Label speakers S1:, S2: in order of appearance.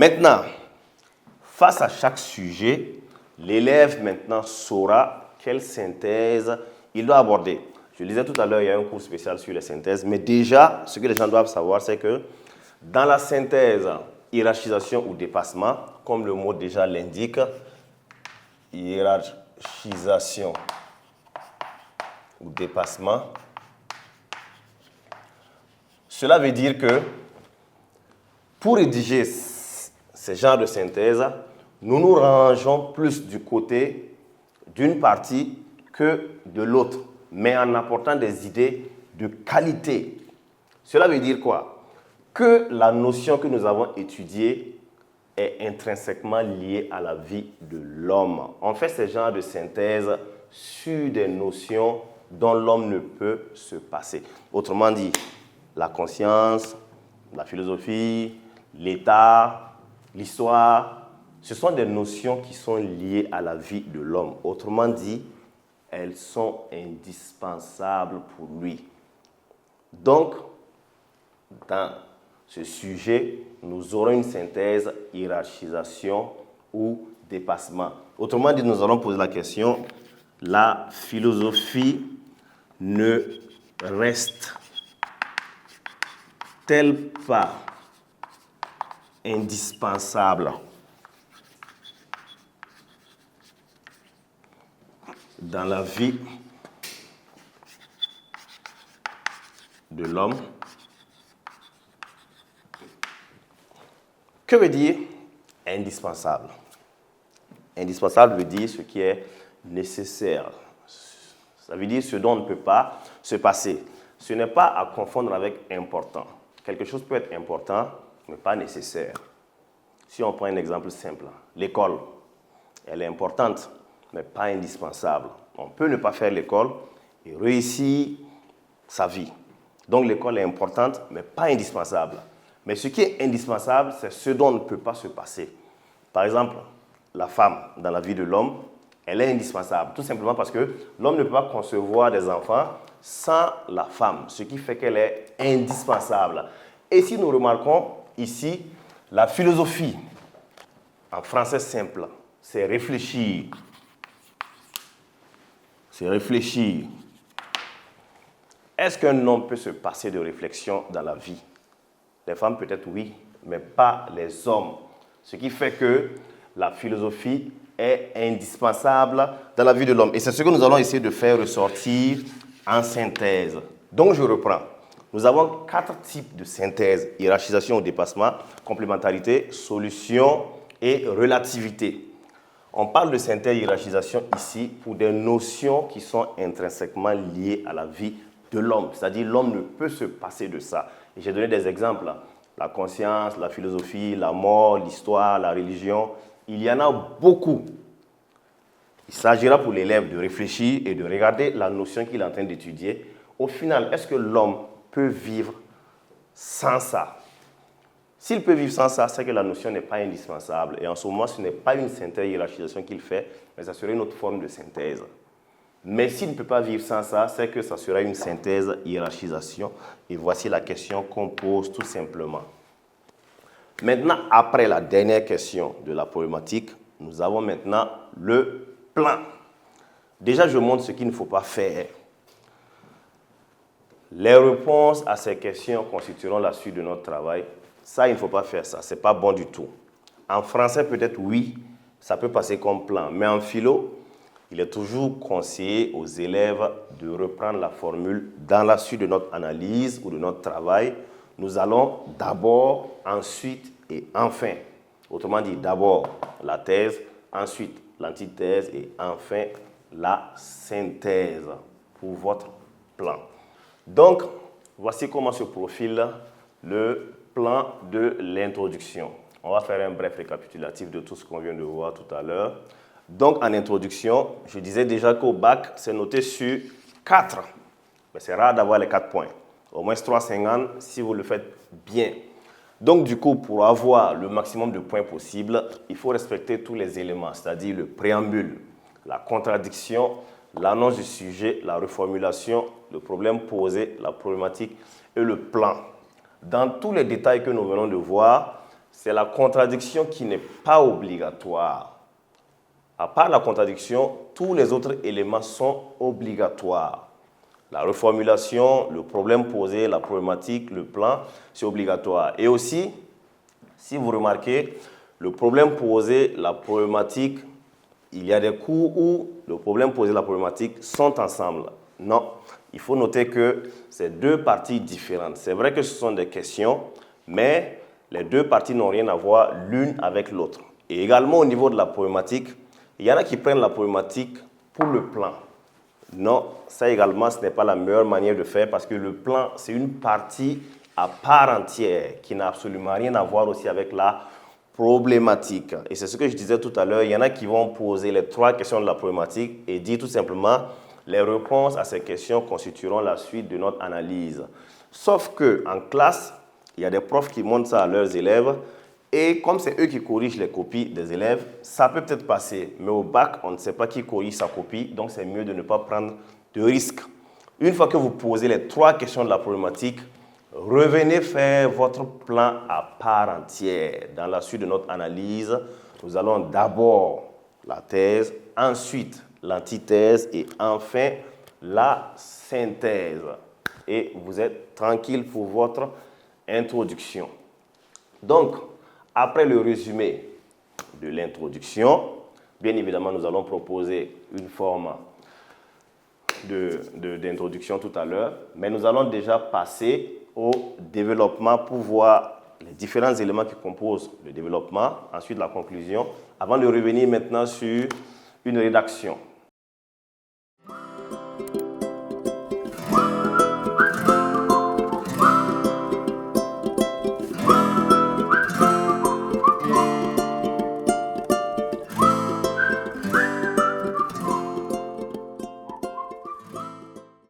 S1: Maintenant, face à chaque sujet, l'élève maintenant saura quelle synthèse il doit aborder. Je le disais tout à l'heure, il y a un cours spécial sur les synthèses, mais déjà, ce que les gens doivent savoir, c'est que dans la synthèse, hiérarchisation ou dépassement, comme le mot déjà l'indique, hiérarchisation ou dépassement, cela veut dire que pour rédiger ce genre de synthèse, nous nous rangeons plus du côté d'une partie que de l'autre, mais en apportant des idées de qualité. Cela veut dire quoi? Que la notion que nous avons étudiée est intrinsèquement liée à la vie de l'homme. On fait ce genre de synthèse sur des notions dont l'homme ne peut se passer. Autrement dit, la conscience, la philosophie, l'état, l'histoire, ce sont des notions qui sont liées à la vie de l'homme. Autrement dit, elles sont indispensables pour lui. Donc, dans ce sujet, nous aurons une synthèse, hiérarchisation ou dépassement. Autrement dit, nous allons poser la question, la philosophie ne reste-t-elle pas indispensable dans la vie de l'homme? Que veut dire indispensable? Indispensable veut dire ce qui est nécessaire. Ça veut dire ce dont on ne peut pas se passer. Ce n'est pas à confondre avec important. Quelque chose peut être important, mais pas nécessaire. Si on prend un exemple simple, l'école, elle est importante, mais pas indispensable. On peut ne pas faire l'école et réussir sa vie. Donc l'école est importante, mais pas indispensable. Mais ce qui est indispensable, c'est ce dont on ne peut pas se passer. Par exemple, la femme dans la vie de l'homme, elle est indispensable, tout simplement parce que l'homme ne peut pas concevoir des enfants sans la femme, ce qui fait qu'elle est indispensable. Et si nous remarquons ici, la philosophie, en français simple, c'est réfléchir. C'est réfléchir. Est-ce qu'un homme peut se passer de réflexion dans la vie? Les femmes peut-être oui, mais pas les hommes. Ce qui fait que la philosophie est indispensable dans la vie de l'homme. Et c'est ce que nous allons essayer de faire ressortir en synthèse. Donc je reprends. Nous avons 4 types de synthèse: hiérarchisation ou dépassement, complémentarité, solution et relativité. On parle de synthèse hiérarchisation ici pour des notions qui sont intrinsèquement liées à la vie de l'homme. C'est-à-dire l'homme ne peut se passer de ça. Et j'ai donné des exemples. La conscience, la philosophie, la mort, l'histoire, la religion. Il y en a beaucoup. Il s'agira pour l'élève de réfléchir et de regarder la notion qu'il est en train d'étudier. Au final, est-ce que l'homme peut vivre sans ça? S'il peut vivre sans ça, c'est que la notion n'est pas indispensable. Et en ce moment, ce n'est pas une synthèse hiérarchisation qu'il fait, mais ça serait une autre forme de synthèse. Mais s'il ne peut pas vivre sans ça, c'est que ça sera une synthèse hiérarchisation. Et voici la question qu'on pose tout simplement. Maintenant, après la dernière question de la problématique, nous avons maintenant le plan. Déjà, je montre ce qu'il ne faut pas faire. Les réponses à ces questions constitueront la suite de notre travail. Ça, il ne faut pas faire ça. Ce n'est pas bon du tout. En français, peut-être oui, ça peut passer comme plan. Mais en philo, il est toujours conseillé aux élèves de reprendre la formule dans la suite de notre analyse ou de notre travail. Nous allons d'abord, ensuite et enfin. Autrement dit, d'abord la thèse, ensuite l'antithèse et enfin la synthèse pour votre plan. Donc, voici comment se profile le plan de l'introduction. On va faire un bref récapitulatif de tout ce qu'on vient de voir tout à l'heure. Donc, en introduction, je disais déjà qu'au bac, c'est noté sur 4. Mais c'est rare d'avoir les 4 points. Au moins 3,50 si vous le faites bien. Donc, du coup, pour avoir le maximum de points possible, il faut respecter tous les éléments, c'est-à-dire le préambule, la contradiction, l'annonce du sujet, la reformulation, le problème posé, la problématique et le plan. Dans tous les détails que nous venons de voir, c'est la contradiction qui n'est pas obligatoire. À part la contradiction, tous les autres éléments sont obligatoires. La reformulation, le problème posé, la problématique, le plan, c'est obligatoire. Et aussi, si vous remarquez, le problème posé, la problématique, il y a des cours où le problème posé et la problématique sont ensemble. Non, il faut noter que c'est deux parties différentes. C'est vrai que ce sont des questions, mais les deux parties n'ont rien à voir l'une avec l'autre. Et également au niveau de la problématique, il y en a qui prennent la problématique pour le plan. Non, ça également, ce n'est pas la meilleure manière de faire parce que le plan, c'est une partie à part entière qui n'a absolument rien à voir aussi avec la problématique. Et c'est ce que je disais tout à l'heure, il y en a qui vont poser les trois questions de la problématique et dire tout simplement les réponses à ces questions constitueront la suite de notre analyse. Sauf qu'en classe, il y a des profs qui montrent ça à leurs élèves et comme c'est eux qui corrigent les copies des élèves, ça peut peut-être passer. Mais au bac, on ne sait pas qui corrige sa copie, donc c'est mieux de ne pas prendre de risques. Une fois que vous posez les trois questions de la problématique, revenez faire votre plan à part entière. Dans la suite de notre analyse, nous allons d'abord la thèse, ensuite l'antithèse et enfin la synthèse. Et vous êtes tranquille pour votre introduction. Donc, après le résumé de l'introduction, bien évidemment, nous allons proposer une forme d'introduction tout à l'heure, mais nous allons déjà passer au développement pour voir les différents éléments qui composent le développement, ensuite la conclusion, avant de revenir maintenant sur une rédaction.